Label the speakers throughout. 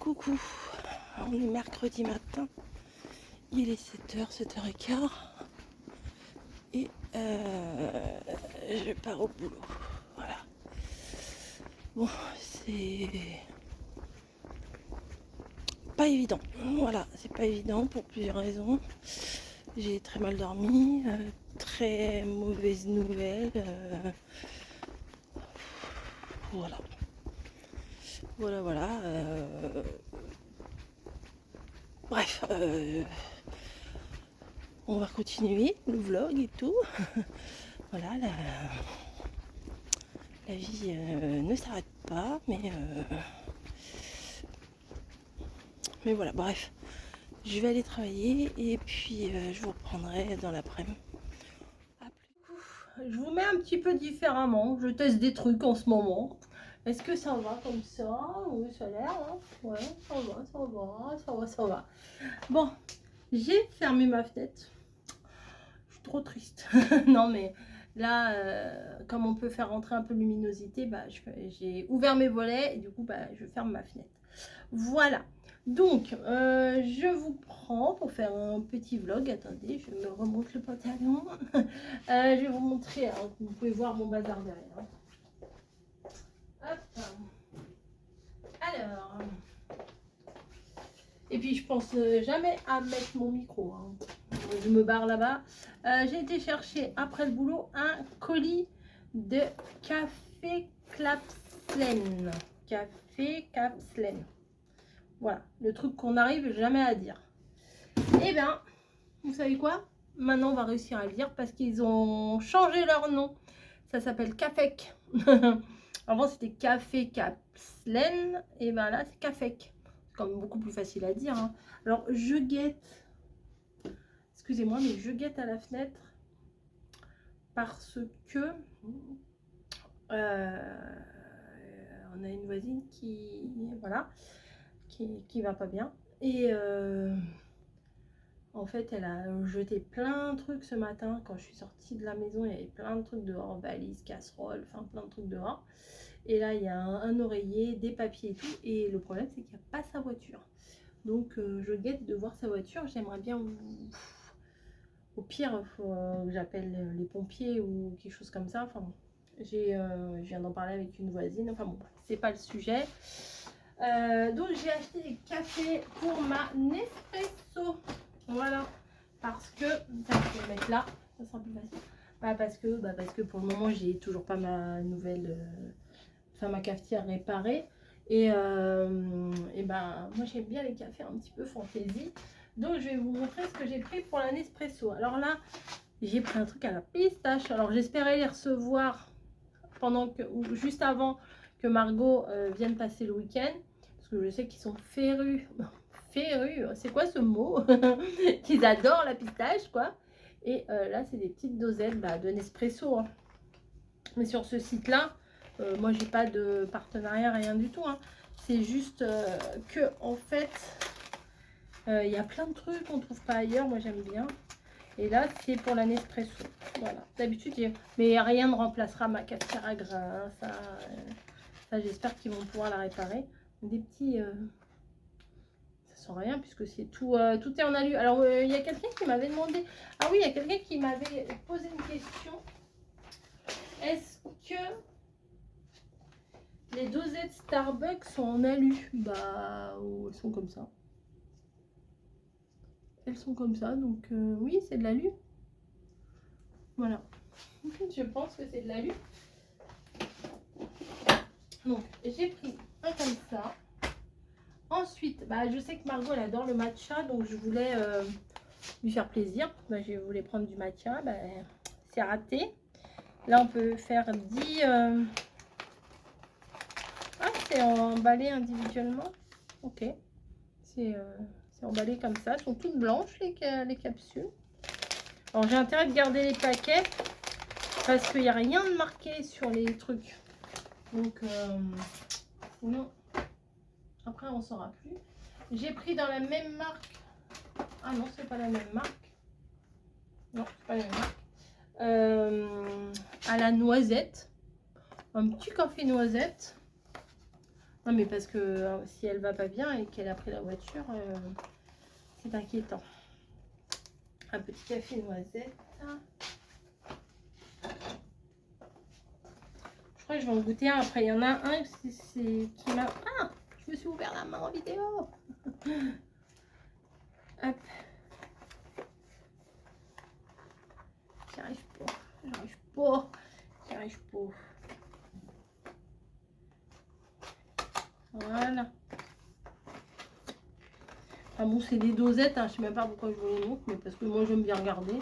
Speaker 1: Coucou, on est mercredi matin, il est 7h, 7h15 et je pars au boulot. Voilà. Bon, c'est pas évident. Voilà, c'est pas évident pour plusieurs raisons. J'ai très mal dormi, très mauvaise nouvelle. Voilà. Voilà. Bref, on va continuer le vlog et tout. Voilà, la vie ne s'arrête pas, mais voilà, bref. Je vais aller travailler et puis je vous reprendrai dans l'après-midi. Je vous mets un petit peu différemment. Je teste des trucs en ce moment. Est-ce que ça va comme ça? Oui, ça a l'air. Hein, ouais, ça va. Bon, j'ai fermé ma fenêtre. Je suis trop triste. Non, mais là, comme on peut faire rentrer un peu de luminosité, bah, j'ai ouvert mes volets et du coup, bah, je ferme ma fenêtre. Voilà. Donc, je vous prends pour faire un petit vlog. Attendez, je me remonte le pantalon. Je vais vous montrer. Hein, vous pouvez voir mon bazar derrière. Hop. Alors. Et puis, je pense jamais à mettre mon micro. Hein. Je me barre là-bas. J'ai été chercher après le boulot un colis de café Klapslen. Café Klapslen. Voilà, le truc qu'on n'arrive jamais à dire. Eh bien, vous savez quoi? Maintenant, on va réussir à le dire parce qu'ils ont changé leur nom. Ça s'appelle Cafec. Avant, c'était Café Kapslen. Et bien là, c'est Cafec. C'est quand même beaucoup plus facile à dire. Hein. Alors, je guette. Excusez-moi, mais je guette à la fenêtre parce que on a une voisine qui, voilà, qui va pas bien. Et en fait, elle a jeté plein de trucs ce matin. Quand je suis sortie de la maison, il y avait plein de trucs dehors, valises, casseroles, enfin plein de trucs dehors. Et là, il y a un oreiller, des papiers et tout. Et le problème, c'est qu'il n'y a pas sa voiture. Donc, je guette de voir sa voiture. J'aimerais bien, au pire, faut que j'appelle les pompiers ou quelque chose comme ça. Enfin bon, je viens d'en parler avec une voisine. Enfin bon, c'est pas le sujet. Donc, j'ai acheté des cafés pour ma Nespresso. Voilà, parce que, je vais le mettre là, ça sera plus facile. Parce que pour le moment, j'ai toujours pas ma nouvelle, ma cafetière réparée. Et moi, j'aime bien les cafés un petit peu fantaisie. Donc, je vais vous montrer ce que j'ai pris pour la Nespresso. Alors là, j'ai pris un truc à la pistache. Alors, j'espérais les recevoir ou juste avant que Margot vienne passer le week-end. Parce que je sais qu'ils sont férus. Férus, c'est quoi ce mot? Qu'ils adorent la pistache, quoi. Et là, c'est des petites dosettes de Nespresso. Hein. Mais sur ce site-là, moi, j'ai pas de partenariat, rien du tout. Hein. C'est juste que, en fait, il y a plein de trucs qu'on trouve pas ailleurs. Moi, j'aime bien. Et là, c'est pour la Nespresso. Voilà. D'habitude, mais rien ne remplacera ma cafetière à grains. Hein. Ça j'espère qu'ils vont pouvoir la réparer. Des petits... ça sent rien puisque c'est tout, tout est en alu. Alors, il y a quelqu'un qui m'avait demandé... Ah oui, il y a quelqu'un qui m'avait posé une question. Est-ce que les dosettes Starbucks sont en alu? Bah, elles sont comme ça. Elles sont comme ça, donc oui, c'est de l'alu. Voilà. Je pense que c'est de l'alu. Donc, j'ai pris un comme ça. Ensuite, je sais que Margot, elle adore le matcha, donc je voulais lui faire plaisir. Je voulais prendre du matcha. C'est raté. Là, on peut faire 10... Ah, c'est emballé individuellement. Ok. C'est emballé comme ça. Elles sont toutes blanches, les capsules. Alors, j'ai intérêt de garder les paquets parce qu'il n'y a rien de marqué sur les trucs. Donc, sinon, après, on ne saura plus. J'ai pris dans la même marque. Ah non, c'est pas la même marque. Non, c'est pas la même marque. À la noisette. Un petit café noisette. Non, mais parce que si elle va pas bien et qu'elle a pris la voiture, c'est inquiétant. Un petit café noisette. Je crois que je vais en goûter un. Après, il y en a un qui m'a... Ah, je me suis ouvert la main en vidéo. Hop. J'y arrive pas. J'arrive pas. J'y arrive pas. Voilà. Ah bon, c'est des dosettes, hein. Je sais même pas pourquoi je vous les montre, mais parce que moi j'aime bien regarder.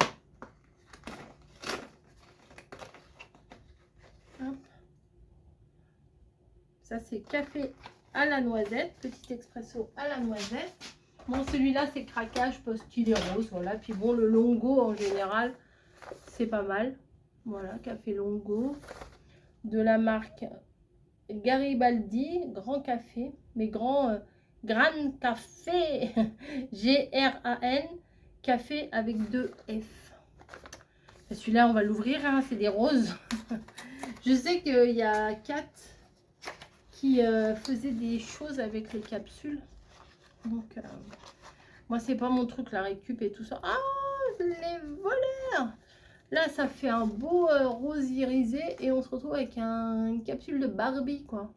Speaker 1: Hop. Ça c'est café à la noisette, petit expresso à la noisette. Bon, celui-là c'est craquage parce qu'il est rose, voilà. Puis bon, le Longo en général, c'est pas mal. Voilà, café Longo de la marque Garibaldi, grand café, mais grand Gran Café, G-R-A-N, café avec 2 F. Celui-là, on va l'ouvrir, hein, c'est des roses. Je sais qu'il y a Kat qui faisait des choses avec les capsules. Donc, moi, c'est pas mon truc, la récup et tout ça. Ah, les voleurs! Là, ça fait un beau rose irisé et on se retrouve avec une capsule de Barbie, quoi.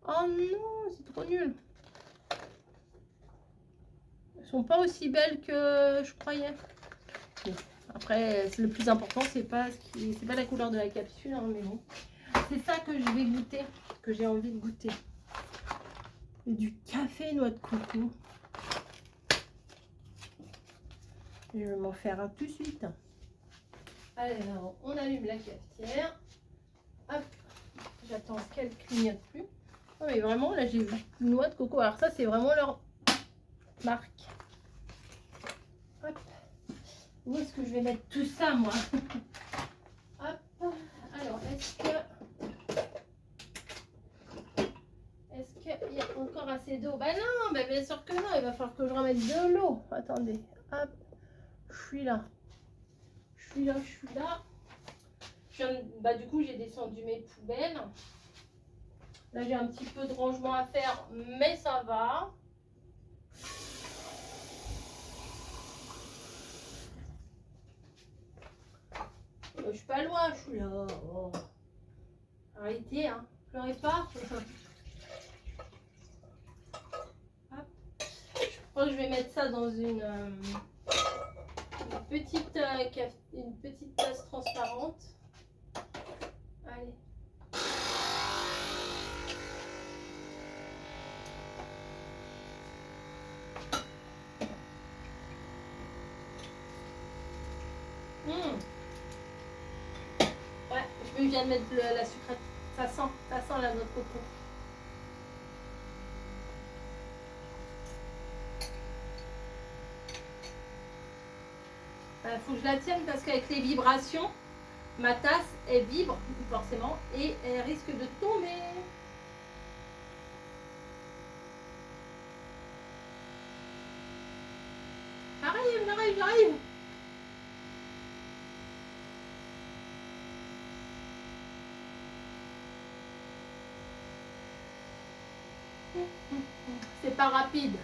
Speaker 1: Oh non, c'est trop nul. Elles sont pas aussi belles que je croyais. Bon, après, le plus important, c'est pas la couleur de la capsule, hein, mais bon. C'est ça que je vais goûter, que j'ai envie de goûter. Et du café noix de coco. Je vais m'en faire un tout de suite. Alors, on allume la cafetière. Hop, j'attends qu'elle clignote plus. Oh, mais vraiment, là, j'ai vu noix de coco. Alors ça, c'est vraiment leur marque. Hop. Où est-ce que je vais mettre tout ça, moi? Hop. Alors, est-ce qu'il y a encore assez d'eau? Bah non, bah bien sûr que non. Il va falloir que je remette de l'eau. Attendez. Hop. Je suis là. Je suis là, je suis là. Bah, du coup, j'ai descendu mes poubelles. Là, j'ai un petit peu de rangement à faire, mais ça va. Je suis pas loin, je suis là. Oh. Arrêtez, hein. Pleurez pas. Hop. Je crois que je vais mettre ça dans une petite tasse transparente. Allez. Ouais, je viens de mettre la sucrète. Ça sent la noix de coco. Il faut que je la tienne parce qu'avec les vibrations, ma tasse, elle vibre forcément et elle risque de tomber. J'arrive. C'est pas rapide.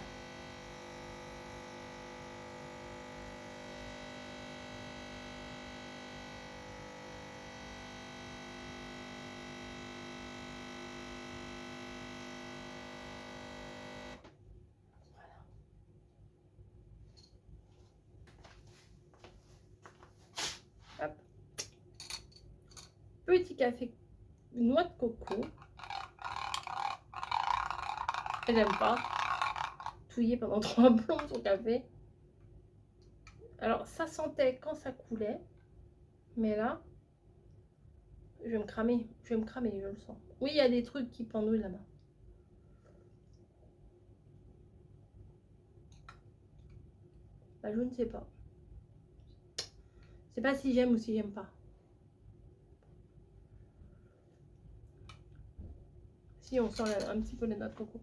Speaker 1: Hop. Petit café noix de coco. J'aime pas touiller pendant 3 plombs son café. Alors ça sentait quand ça coulait, mais là je vais me cramer, je le sens. Oui, il y a des trucs qui pendouillent là-bas. Bah, je ne sais pas. Je sais pas si j'aime ou si j'aime pas. Si, on sent un petit peu les noix de coco.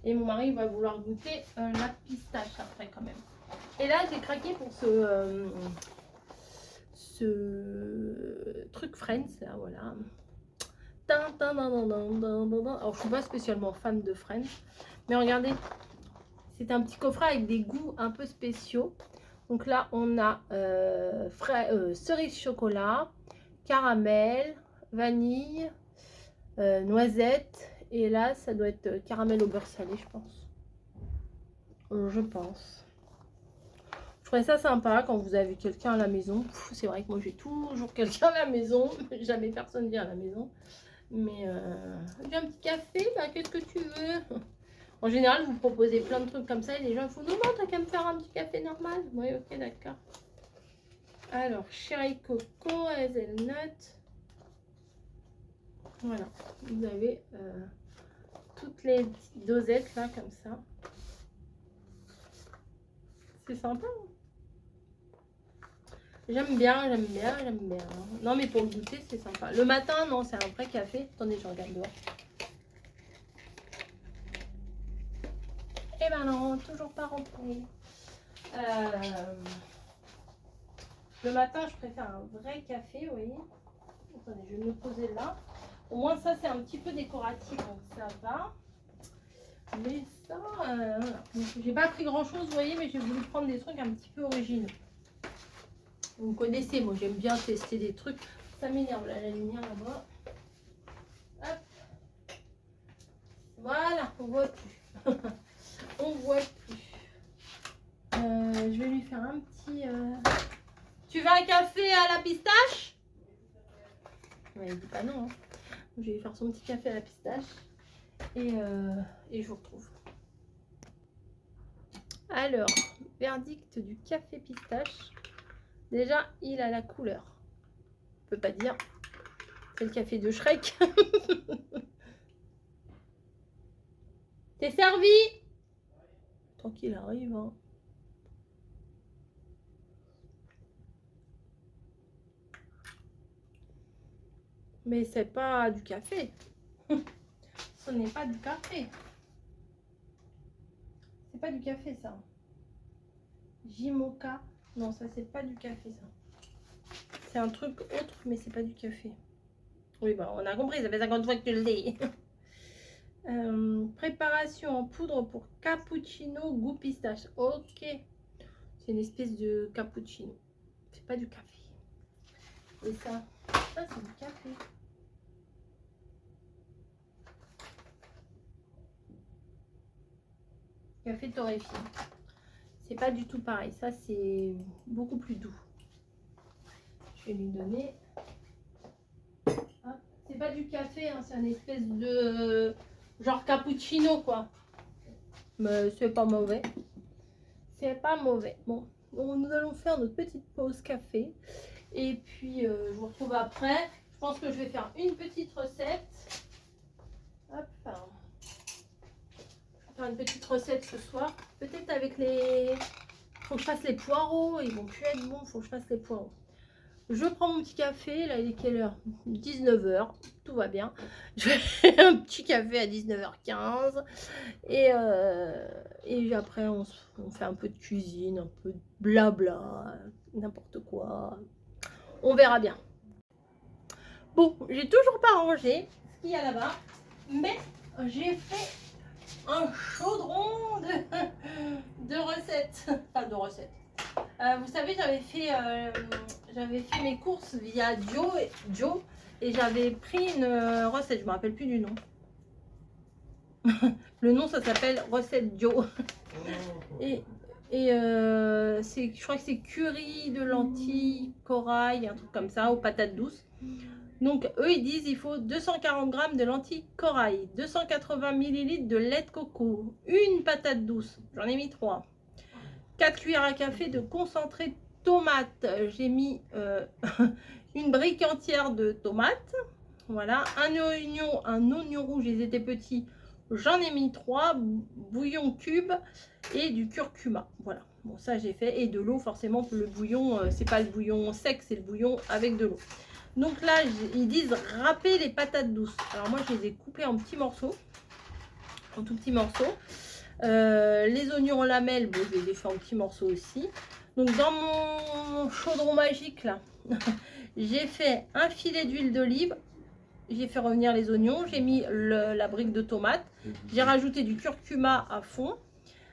Speaker 1: Et mon mari va vouloir goûter la pistache après quand même. Et là, j'ai craqué pour ce truc Friends, là, voilà. Alors, je suis pas spécialement fan de Friends, mais regardez, c'est un petit coffret avec des goûts un peu spéciaux. Donc là, on a cerise chocolat, caramel, vanille, noisette. Et là, ça doit être caramel au beurre salé, je pense. Je pense. Je trouvais ça sympa quand vous avez quelqu'un à la maison. C'est vrai que moi, j'ai toujours quelqu'un à la maison. Jamais personne vient à la maison. Mais j'ai un petit café, bah, qu'est-ce que tu veux? En général, vous proposez plein de trucs comme ça et les gens font non, non, t'as qu'à me faire un petit café normal. Oui, ok, d'accord. Alors, Cherry Coco, Hazelnut. Voilà, vous avez toutes les petites dosettes là, comme ça. C'est sympa. Hein. J'aime bien, j'aime bien, j'aime bien. Non, mais pour le goûter, c'est sympa. Le matin, non, c'est un vrai café. Attendez, je regarde dehors. Eh ben non, toujours pas rempli. Le matin, je préfère un vrai café, vous voyez. Attendez, je vais me poser là. Au moins, ça, c'est un petit peu décoratif, donc ça va. Mais ça, voilà. J'ai pas pris grand-chose, vous voyez, mais j'ai voulu prendre des trucs un petit peu originaux. Vous me connaissez, moi, j'aime bien tester des trucs. Ça m'énerve, là, la lumière, là-bas. Hop. Voilà, on voit plus. On voit plus. Je vais lui faire un petit... Tu veux un café à la pistache? Ouais, il dit pas non. Hein. Je vais lui faire son petit café à la pistache. Et je vous retrouve. Alors, verdict du café pistache. Déjà, il a la couleur. On peut pas dire. C'est le café de Shrek. T'es servi? Tant qu'il arrive. Hein. Mais c'est pas du café. Ce n'est pas du café. C'est pas du café, ça. Jimoka. Non, ça, c'est pas du café, ça. C'est un truc autre, mais c'est pas du café. Oui, bah, on a compris. Ça fait 50 fois que tu le dis. Préparation en poudre pour cappuccino goût pistache. Ok. C'est une espèce de cappuccino. C'est pas du café. Et ça c'est du café. Café torréfié. C'est pas du tout pareil. Ça, c'est beaucoup plus doux. Je vais lui donner. Ah, c'est pas du café, hein, c'est une espèce de genre cappuccino, quoi. Mais c'est pas mauvais. C'est pas mauvais. Bon, nous allons faire notre petite pause café. Et puis, je vous retrouve après. Je pense que je vais faire une petite recette. Hop. Faire une petite recette ce soir. Peut-être avec les... Faut que je fasse les poireaux. Ils vont plus être bons. Faut que je fasse les poireaux. Je prends mon petit café. Là, il est quelle heure? 19 h. Tout va bien. Je fais un petit café à 19 h 15. Et après, on fait un peu de cuisine, un peu de blabla, n'importe quoi. On verra bien. Bon, j'ai toujours pas rangé ce qu'il y a là-bas. Mais j'ai fait un chaudron de recettes. Enfin, de recettes. Vous savez, j'avais fait mes courses via Joe et j'avais pris une recette. Je me rappelle plus du nom. Le nom, ça s'appelle recette Joe. Je crois que c'est curry de lentilles, corail, un truc comme ça, aux patates douces. Donc, eux, ils disent il faut 240 g de lentilles corail, 280 ml de lait de coco, une patate douce, j'en ai mis 3, 4 cuillères à café de concentré tomate, j'ai mis une brique entière de tomates, voilà, un oignon rouge, ils étaient petits, j'en ai mis 3, bouillon cube et du curcuma, voilà. Bon, ça j'ai fait, et de l'eau, forcément, le bouillon, c'est pas le bouillon sec, c'est le bouillon avec de l'eau. Donc là, ils disent râper les patates douces. Alors moi, je les ai coupées en petits morceaux, en tout petits morceaux. Les oignons en lamelles, bon, je les ai fait en petits morceaux aussi. Donc dans mon chaudron magique, là, j'ai fait un filet d'huile d'olive. j'ai fait revenir les oignons, j'ai mis la brique de tomate, j'ai rajouté du curcuma à fond,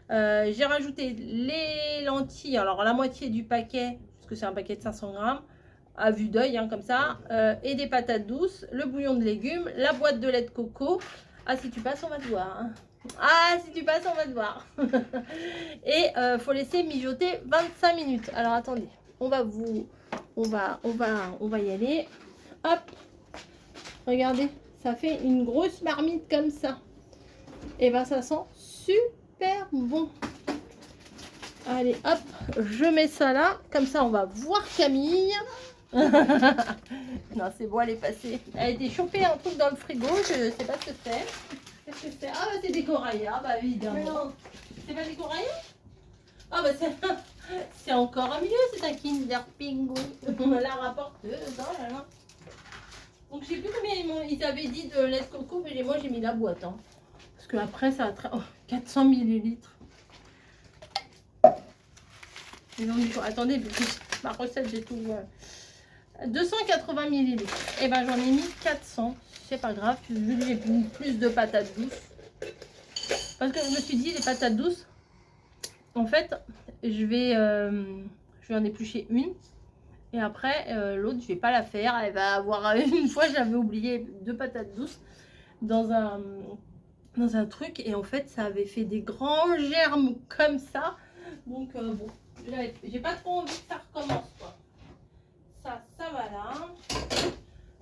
Speaker 1: j'ai rajouté les lentilles, alors la moitié du paquet, parce que c'est un paquet de 500 grammes, à vue d'œil, hein, comme ça, et des patates douces, le bouillon de légumes, la boîte de lait de coco. Ah, si tu passes, on va te voir. Hein. Ah, si tu passes, on va te voir. Et faut laisser mijoter 25 minutes. Alors, attendez, on va y aller. Hop, regardez, ça fait une grosse marmite comme ça. Et ben, ça sent super bon. Allez, hop, je mets ça là. Comme ça, on va voir Camille. Non, c'est bon, elle est passée. Elle a été choper un truc dans le frigo. Je sais pas ce que c'est. Qu'est-ce que c'est? Ah, bah, c'est des coraillas, bah évidemment. C'est pas des coraillas? Ah, bah c'est encore mieux. C'est un Kinder Pingu. La rapporteuse. Oh là là. Donc, je sais plus combien ils avaient dit de lait de coco, mais moi, j'ai mis la boîte. Hein. Parce que après, ça a 400 millilitres. Et donc, attendez, ma recette, j'ai tout. 280 millilitres. Et ben j'en ai mis 400. C'est pas grave, vu que j'ai mis plus de patates douces. Parce que je me suis dit, les patates douces, en fait, je vais en éplucher une. Et après, l'autre, je vais pas la faire. Elle va avoir. Une fois, j'avais oublié 2 patates douces dans un truc. Et en fait, ça avait fait des grands germes comme ça. Donc, bon, j'ai pas trop envie que ça recommence, quoi. Ça va là.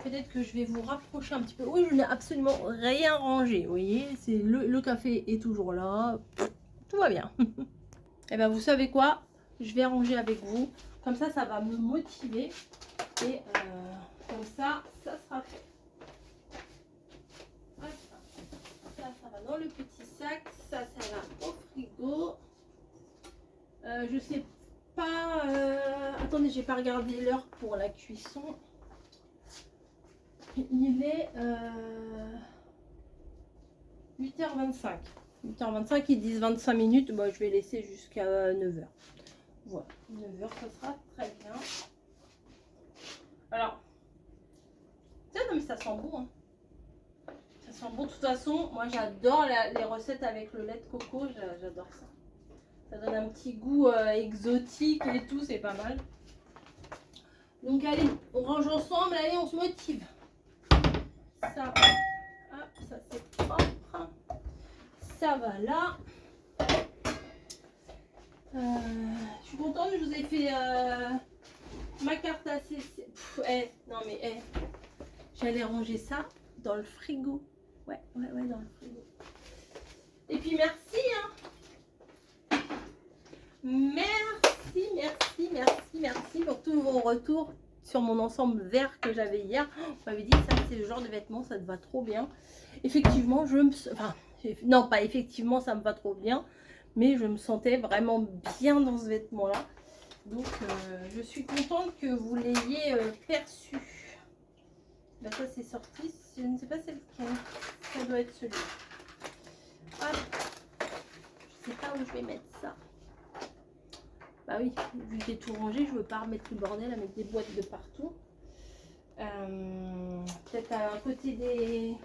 Speaker 1: Peut-être que je vais vous rapprocher un petit peu. Oui, je n'ai absolument rien rangé. Vous voyez, c'est le café est toujours là. Tout va bien. Et bien, vous savez quoi? Je vais ranger avec vous. Comme ça va me motiver. Et comme ça sera fait. Hop. Ça va dans le petit sac. Ça va au frigo. Je sais pas. Attendez, j'ai pas regardé l'heure pour la cuisson. Il est 8h25. 8h25, ils disent 25 minutes. Bon, je vais laisser jusqu'à 9h. Voilà, 9h, ça sera très bien. Alors, ça, non, mais ça sent bon. Hein. Ça sent bon. De toute façon, moi, j'adore les recettes avec le lait de coco. J'adore ça. Ça donne un petit goût exotique et tout. C'est pas mal. Donc, allez, on range ensemble. Allez, on se motive. Ça, hop, ça c'est propre. Ça va là. Je suis contente, je vous ai fait ma carte ACC. Non mais j'allais ranger ça dans le frigo. Ouais, dans le frigo. Et puis merci. Hein. Merci pour tous vos retours sur mon ensemble vert que j'avais hier. On m'avait dit ça, c'est le genre de vêtements, ça te va trop bien. Effectivement, non, pas effectivement, ça me va trop bien, mais je me sentais vraiment bien dans ce vêtement-là. Donc, je suis contente que vous l'ayez perçu. Ben, ça, c'est sorti. Je ne sais pas c'est lequel. Ça doit être celui-là. Je ne sais pas où je vais mettre ça. Bah oui, vu que j'ai tout rangé, je veux pas remettre le bordel avec des boîtes de partout. Peut-être à côté des...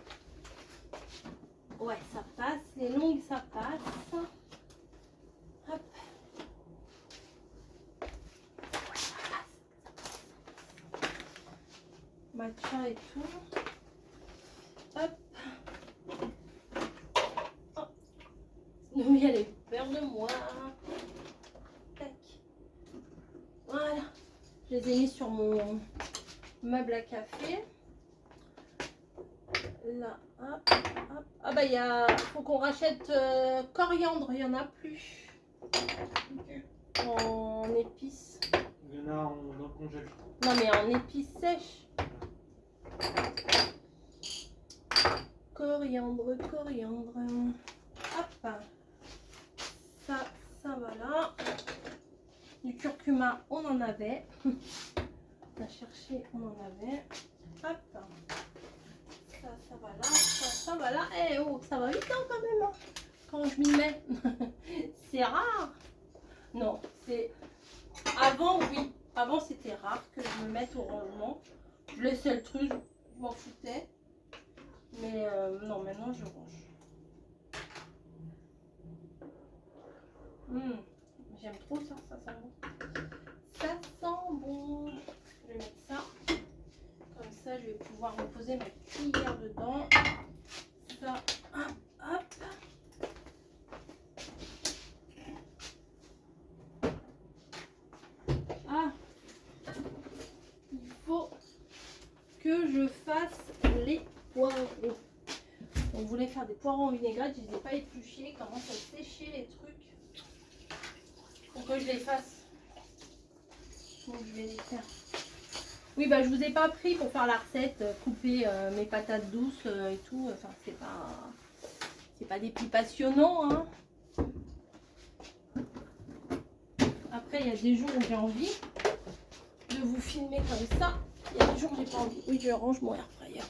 Speaker 1: Ouais, ça passe. Les longues, ça passe. Hop. Matcha et tout. Hop. Oh. Oui, elle a eu peur de moi. Tac. Voilà. Je les ai mis sur mon meuble à café. Là, hop, hop. Ah bah faut qu'on rachète coriandre, il n'y en a plus. En épices.
Speaker 2: Il y en a dans le congèle.
Speaker 1: Non mais en épices sèches. Coriandre. Hop. Ça va là. Du curcuma, on en avait. On a cherché, on en avait. Hop. Ça va là, ça va là. Eh oh, ça va vite hein, quand même. Hein, quand je m'y mets. C'est rare. Non, c'est... Avant, oui. Avant, c'était rare que je me mette au rangement. Je laissais le truc, je m'en foutais. Mais non, maintenant je range. J'aime trop ça, ça sent bon. Ça sent bon. Je vais mettre ça. Comme ça, je vais pouvoir reposer ma cuillère dedans. Ça, hop, hop. Ah, il faut que je fasse les poireaux. On voulait faire des poireaux en vinaigrette, je ne les ai pas épluchés, ils commencent à sécher les trucs. Pour que je les fasse. Donc je vais les faire. Oui, bah je vous ai pas pris pour faire la recette, couper mes patates douces et tout. Enfin, c'est pas des plus passionnants, hein. Après, il y a des jours où j'ai envie de vous filmer comme ça. Il y a des jours où j'ai pas envie. Oui, je range mon air fryer.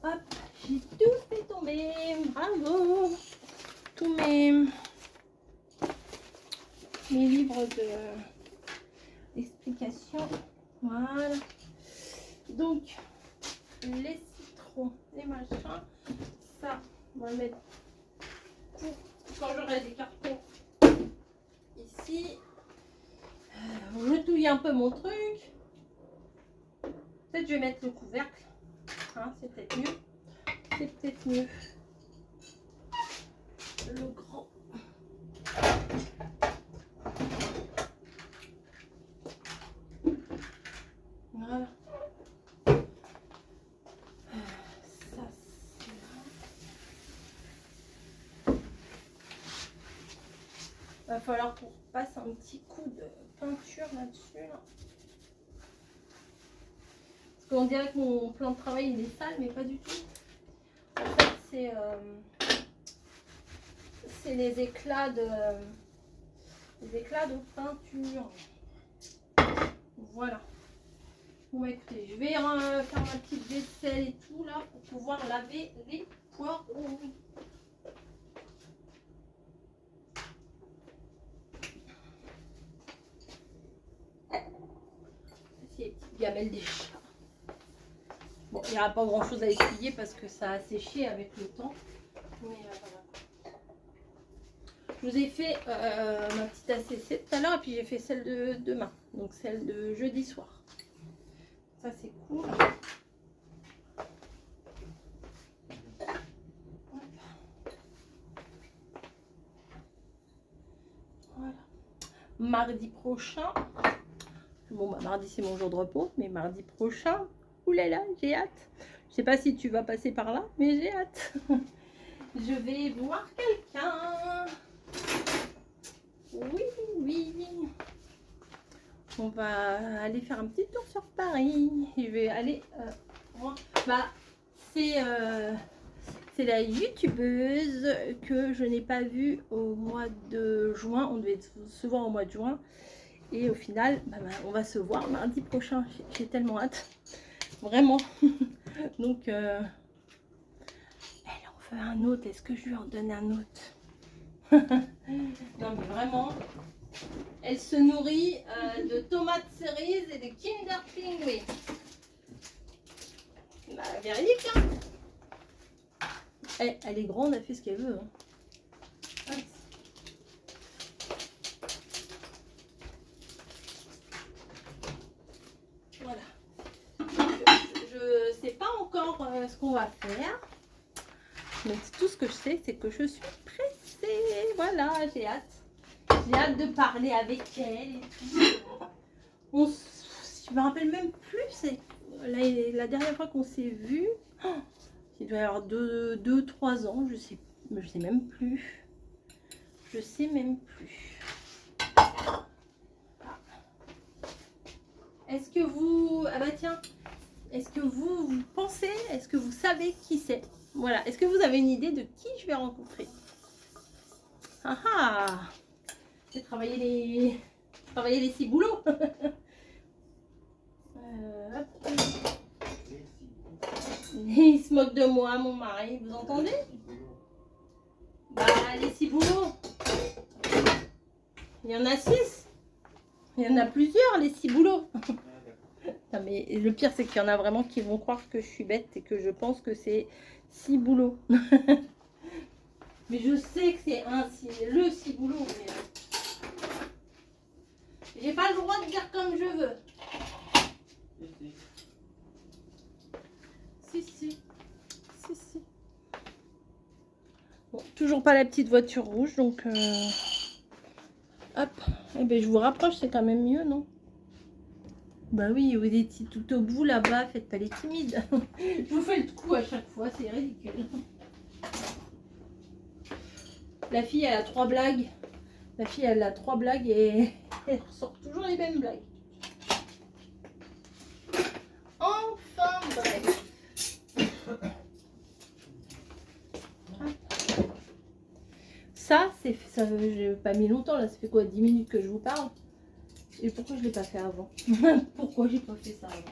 Speaker 1: Hop, j'ai tout fait tomber. Bravo. Tous mes livres d'explication. Voilà. Donc, les citrons, les machins. Ça, on va le mettre pour quand j'aurai des cartons ici. Je touille un peu mon truc. Peut-être je vais mettre le couvercle. Hein, c'est peut-être mieux. C'est peut-être mieux. Le grand. Voilà. Ça, c'est là. Va falloir qu'on passe un petit coup de peinture là-dessus. Là. Parce qu'on dirait que mon plan de travail il est sale, mais pas du tout. En fait, c'est les éclats de peinture. Voilà. Bon, bah, écoutez, je vais faire ma petite vaisselle et tout là pour pouvoir laver les poireaux. C'est les petites gamelles des chats. Bon, il n'y aura pas grand chose à essuyer parce que ça a séché avec le temps. Mais voilà. Je vous ai fait ma petite ACC tout à l'heure et puis j'ai fait celle de demain. Donc celle de jeudi soir. Ça c'est cool. Voilà. Mardi prochain. Bon, bah, mardi c'est mon jour de repos, mais mardi prochain, oulala, j'ai hâte. Je sais pas si tu vas passer par là, mais j'ai hâte. Je vais voir quelqu'un. Oui, oui. On va aller faire un petit tour sur Paris. Je vais aller voir. Bah, c'est la youtubeuse que je n'ai pas vue au mois de juin. On devait se voir au mois de juin. Et au final, bah, on va se voir mardi prochain. J'ai tellement hâte. Vraiment. Donc, elle en veut un autre. Est-ce que je lui en donne un autre? Non, mais vraiment. Elle se nourrit de tomates cerises et de Kinder Pinguin. Bah, véridique, hein. Elle est grande, elle fait ce qu'elle veut. Hein. Voilà. Je sais pas encore ce qu'on va faire. Mais tout ce que je sais, c'est que je suis pressée. Voilà, j'ai hâte. J'ai hâte de parler avec elle et tout. Je me rappelle même plus. La dernière fois qu'on s'est vu, il doit y avoir 2-3 ans. Je sais même plus. Je sais même plus. Ah. Est-ce que vous... Ah bah tiens. Est-ce que vous pensez, est-ce que vous savez qui c'est? Voilà. Est-ce que vous avez une idée de qui je vais rencontrer? Ah ah! J'ai travaillé les 6 boulots. Il se moque de moi, mon mari. Vous entendez? Bah, les 6 boulots. Il y en a 6. Il y en a plusieurs, les 6 boulots. Non, mais le pire, c'est qu'il y en a vraiment qui vont croire que je suis bête et que je pense que c'est ciboulot. Mais je sais que c'est le ciboulot. Mais j'ai pas le droit de dire comme je veux. Si. Bon, toujours pas la petite voiture rouge, donc hop. Eh ben, je vous rapproche, c'est quand même mieux, non? Bah oui, vous étiez tout au bout là-bas, faites pas les timides. Je vous fais le coup à chaque fois, c'est ridicule. La fille, elle a 3 blagues. La fille, elle a 3 blagues et elle ressort toujours les mêmes blagues. Enfin, bref. Ça, j'ai pas mis longtemps, là, ça fait quoi, 10 minutes que je vous parle. Et pourquoi je l'ai pas fait avant? Pourquoi j'ai pas fait ça avant?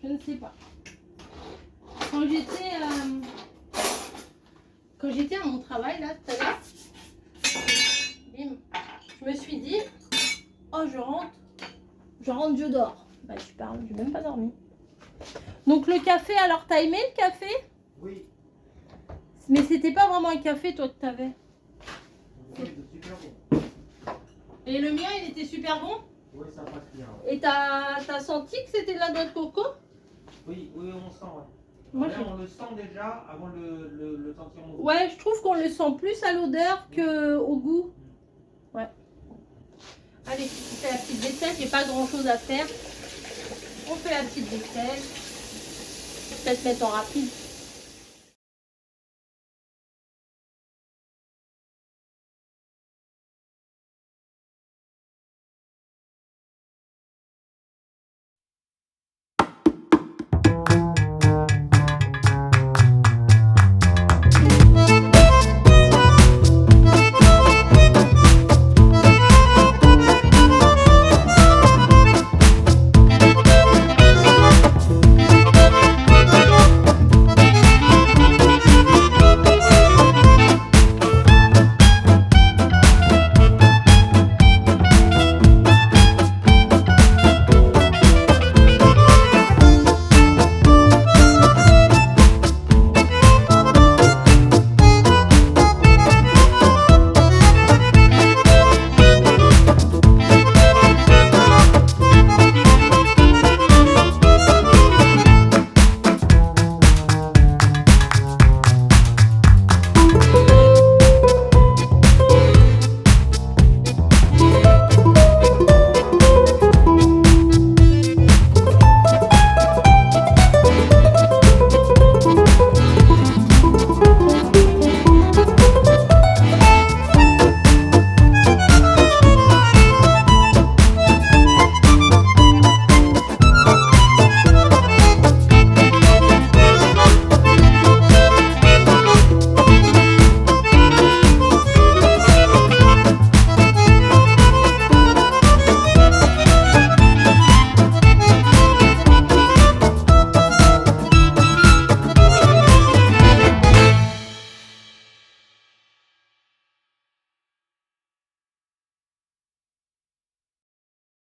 Speaker 1: Je ne sais pas. Quand j'étais à mon travail, là, tout à l'heure, bim, je me suis dit, oh, je rentre, je dors. Bah, tu parles, j'ai même pas dormi. Donc, le café, alors, t'as aimé le café?
Speaker 2: Oui.
Speaker 1: Mais c'était pas vraiment un café, toi, que t'avais.
Speaker 2: Oui, c'est super bon.
Speaker 1: Et le mien, il était super bon?
Speaker 2: Oui, ça passe bien.
Speaker 1: Et t'as senti que c'était de la noix de coco?
Speaker 2: Oui, on sent, ouais.
Speaker 1: Moi,
Speaker 2: Là, on le sent déjà avant le sentir en goût.
Speaker 1: ouais, je trouve qu'on le sent plus à l'odeur qu'au goût. Ouais. Allez, on fait la petite vaisselle, j'ai pas grand chose à faire. On fait la petite vaisselle. Peut-être mettre en rapide.